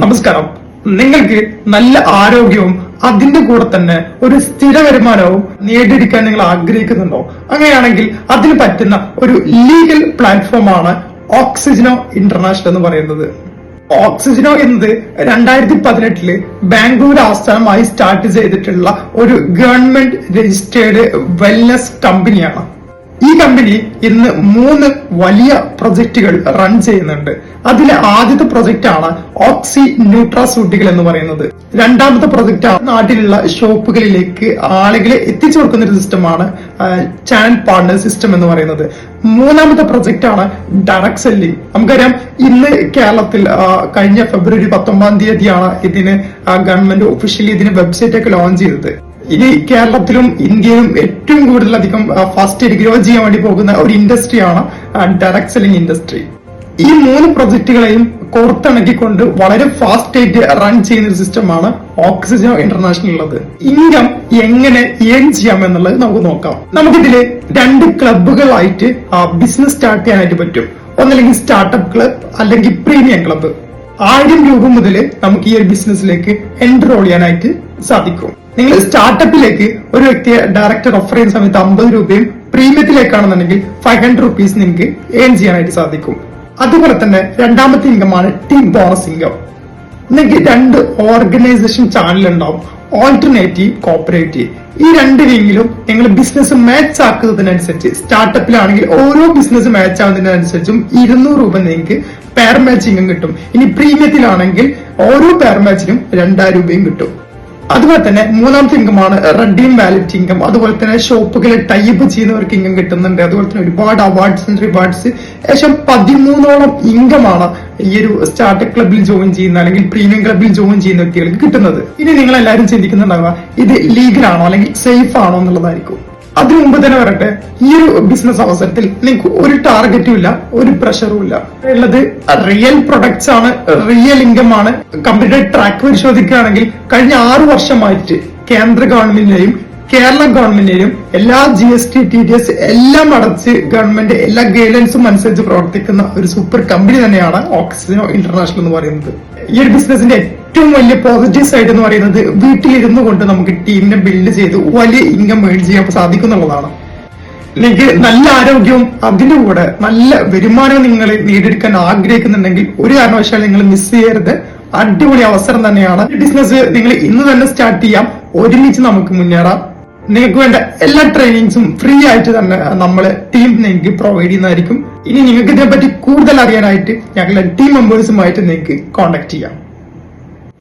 നമസ്കാരം. നിങ്ങൾക്ക് നല്ല ആരോഗ്യവും അതിന്റെ കൂടെ തന്നെ ഒരു സ്ഥിര വരുമാനവും നേടിയെടുക്കാൻ നിങ്ങൾ ആഗ്രഹിക്കുന്നുണ്ടോ? അങ്ങനെയാണെങ്കിൽ അതിന് പറ്റുന്ന ഒരു ലീഗൽ പ്ലാറ്റ്ഫോമാണ് ഓക്സിജനോ ഇന്റർനാഷണൽ എന്ന് പറയുന്നത്. ഓക്സിജനോ എന്നത് 2018 ബാംഗ്ലൂർ ആസ്ഥാനമായി സ്റ്റാർട്ട് ചെയ്തിട്ടുള്ള ഒരു ഗവൺമെന്റ് രജിസ്റ്റേർഡ് വെൽനസ് കമ്പനിയാണ്. ഈ കമ്പനി ഇന്ന് 3 വലിയ പ്രൊജക്ടുകൾ റൺ ചെയ്യുന്നുണ്ട്. അതിലെ ആദ്യത്തെ പ്രൊജക്ട് ആണ് ഓക്സി ന്യൂട്രാസ്യൂട്ടിക്കൽ എന്ന് പറയുന്നത്. രണ്ടാമത്തെ പ്രൊജക്ട് ആണ് നാട്ടിലുള്ള ഷോപ്പുകളിലേക്ക് ആളുകളെ എത്തിച്ചു കൊടുക്കുന്ന ഒരു സിസ്റ്റമാണ് ചാനൽ പാർട്ണർ സിസ്റ്റം എന്ന് പറയുന്നത്. മൂന്നാമത്തെ പ്രൊജക്ട് ആണ് ഡയറക്ട് സെല്ലിംഗ്. നമുക്കറിയാം, ഇന്ന് കേരളത്തിൽ കഴിഞ്ഞ ഫെബ്രുവരി 19 ഇതിന് ഗവൺമെന്റ് ഒഫീഷ്യലി ഇതിന് വെബ്സൈറ്റ് ഒക്കെ ലോഞ്ച് ചെയ്തത്. ഇനി കേരളത്തിലും ഇന്ത്യയിലും ഏറ്റവും കൂടുതലധികം ഫാസ്റ്റ് ഗ്രോ ചെയ്യാൻ വേണ്ടി പോകുന്ന ഒരു ഇൻഡസ്ട്രിയാണ് ഡയറക്ട് സെല്ലിംഗ് ഇൻഡസ്ട്രി. ഈ 3 പ്രൊജക്ടുകളെയും കോർത്തിണക്കിക്കൊണ്ട് വളരെ ഫാസ്റ്റ് ആയിട്ട് റൺ ചെയ്യുന്ന ഒരു സിസ്റ്റമാണ് ഓക്സിജനോ ഇന്റർനാഷണൽ ഉള്ളത്. ഇൻകം എങ്ങനെ ഏൺ ചെയ്യാം എന്നുള്ളത് നമുക്ക് നോക്കാം. നമുക്കിതില് 2 ക്ലബുകളായിട്ട് ബിസിനസ് സ്റ്റാർട്ട് ചെയ്യാനായിട്ട് പറ്റും. ഒന്നല്ലെങ്കിൽ സ്റ്റാർട്ടപ്പ് ക്ലബ് അല്ലെങ്കിൽ പ്രീമിയം ക്ലബ്. 1000 രൂപ മുതൽ നമുക്ക് ഈ ഒരു ബിസിനസ്സിലേക്ക് എൻറോൾ ചെയ്യാനായിട്ട് സാധിക്കും. നിങ്ങൾ സ്റ്റാർട്ടപ്പിലേക്ക് ഒരു വ്യക്തിയെ ഡയറക്റ്റ് റെഫർ ചെയ്യുന്ന സമയത്ത് 50 രൂപയും പ്രീമിയത്തിലേക്കാണെന്നുണ്ടെങ്കിൽ 500 റുപ്പീസ് നിങ്ങൾക്ക് ഏൺ ചെയ്യാനായിട്ട് സാധിക്കും. അതുപോലെ തന്നെ രണ്ടാമത്തെ ഇൻകമാണ് ടീം ബോണസ് ഇൻകം. നിങ്ങൾക്ക് 2 ഓർഗനൈസേഷൻ ചാനൽ ഉണ്ടാവും, ഓൾട്ടർനേറ്റീവ്, കോപ്പറേറ്റീവ്. ഈ 2 വിങ്ങിലും നിങ്ങൾ ബിസിനസ് മാച്ച് ആക്കുന്നതിനനുസരിച്ച്, സ്റ്റാർട്ടപ്പിലാണെങ്കിൽ ഓരോ ബിസിനസ് മാച്ച് ആവുന്നതിനനുസരിച്ചും 200 രൂപ നിങ്ങൾക്ക് പെയർ മാച്ച് ഇൻകം കിട്ടും. ഇനി പ്രീമിയത്തിലാണെങ്കിൽ ഓരോ പെയർ മാച്ചിനും 2000 രൂപയും കിട്ടും. അതുപോലെ തന്നെ മൂന്നാമത്തെ ഇൻകമാണ് റെഡീം വാലറ്റ് ഇൻകം. അതുപോലെ തന്നെ ഷോപ്പുകളിൽ ടൈപ്പ് ചെയ്യുന്നവർക്ക് ഇൻകം കിട്ടുന്നുണ്ട്. അതുപോലെ തന്നെ ഒരുപാട് അവാർഡ്സ് ആൻഡ് റിവാർഡ്സ്, ഏകദേശം 13ഓളം ഇൻകമാണ് ഈ ഒരു സ്റ്റാർട്ടപ്പ് ക്ലബിൽ ജോയിൻ ചെയ്യുന്ന അല്ലെങ്കിൽ പ്രീമിയം ക്ലബിൽ ജോയിൻ ചെയ്യുന്ന വ്യക്തികൾക്ക് കിട്ടുന്നത്. ഇനി നിങ്ങൾ എല്ലാവരും ചിന്തിക്കുന്നുണ്ടാവുക, ഇത് ലീഗലാണോ അല്ലെങ്കിൽ സേഫ് ആണോ എന്നുള്ളതായിരിക്കും. അതിനു മുമ്പ് തന്നെ വരട്ടെ, ഈ ഒരു ബിസിനസ് അവസരത്തിൽ നിങ്ങൾക്ക് ഒരു ടാർഗറ്റും ഇല്ല, ഒരു പ്രഷറും ഇല്ല. ഉള്ളത് റിയൽ പ്രൊഡക്ട്സ് ആണ്, റിയൽ ഇൻകം ആണ്. കമ്പനിയുടെ ട്രാക്ക് പരിശോധിക്കുകയാണെങ്കിൽ കഴിഞ്ഞ 6 വർഷമായിട്ട് കേന്ദ്ര ഗവൺമെന്റിനെയും കേരള ഗവൺമെന്റിനെയും എല്ലാ GST TDS എല്ലാം അടച്ച് ഗവൺമെന്റ് എല്ലാ ഗൈഡൻസും അനുസരിച്ച് പ്രവർത്തിക്കുന്ന ഒരു സൂപ്പർ കമ്പനി തന്നെയാണ് ഓക്സിജനോ ഇന്റർനാഷണൽ എന്ന് പറയുന്നത്. ഈ ഒരു ബിസിനസിന്റെ ഏറ്റവും വലിയ പോസിറ്റീവ് സൈഡ് എന്ന് പറയുന്നത് വീട്ടിലിരുന്നു കൊണ്ട് നമുക്ക് ടീമിനെ ബിൽഡ് ചെയ്ത് വലിയ ഇൻകം ഏൺ ചെയ്യാൻ സാധിക്കുന്നുള്ളതാണ്. നിങ്ങൾക്ക് നല്ല ആരോഗ്യവും അതിന്റെ കൂടെ നല്ല വരുമാനവും നിങ്ങൾ നേടിയെടുക്കാൻ ആഗ്രഹിക്കുന്നുണ്ടെങ്കിൽ ഒരു കാരണവശാലും നിങ്ങൾ മിസ് ചെയ്യരുത്. അടിപൊളി അവസരം തന്നെയാണ്. ബിസിനസ് നിങ്ങൾ ഇന്ന് തന്നെ സ്റ്റാർട്ട് ചെയ്യാം. ഒരുമിച്ച് നമുക്ക് മുന്നേറാം. നിങ്ങൾക്ക് വേണ്ട എല്ലാ ട്രെയിനിങ്സും ഫ്രീ ആയിട്ട് തന്നെ നമ്മള് ടീം നിങ്ങൾക്ക് പ്രൊവൈഡ് ചെയ്യുന്നതായിരിക്കും. ഇനി നിങ്ങൾക്ക് ഇതിനെപ്പറ്റി കൂടുതൽ അറിയാനായിട്ട് ഞങ്ങളുടെ ടീം മെമ്പേഴ്സുമായിട്ട് നിങ്ങൾക്ക് കോൺടാക്ട് ചെയ്യാം.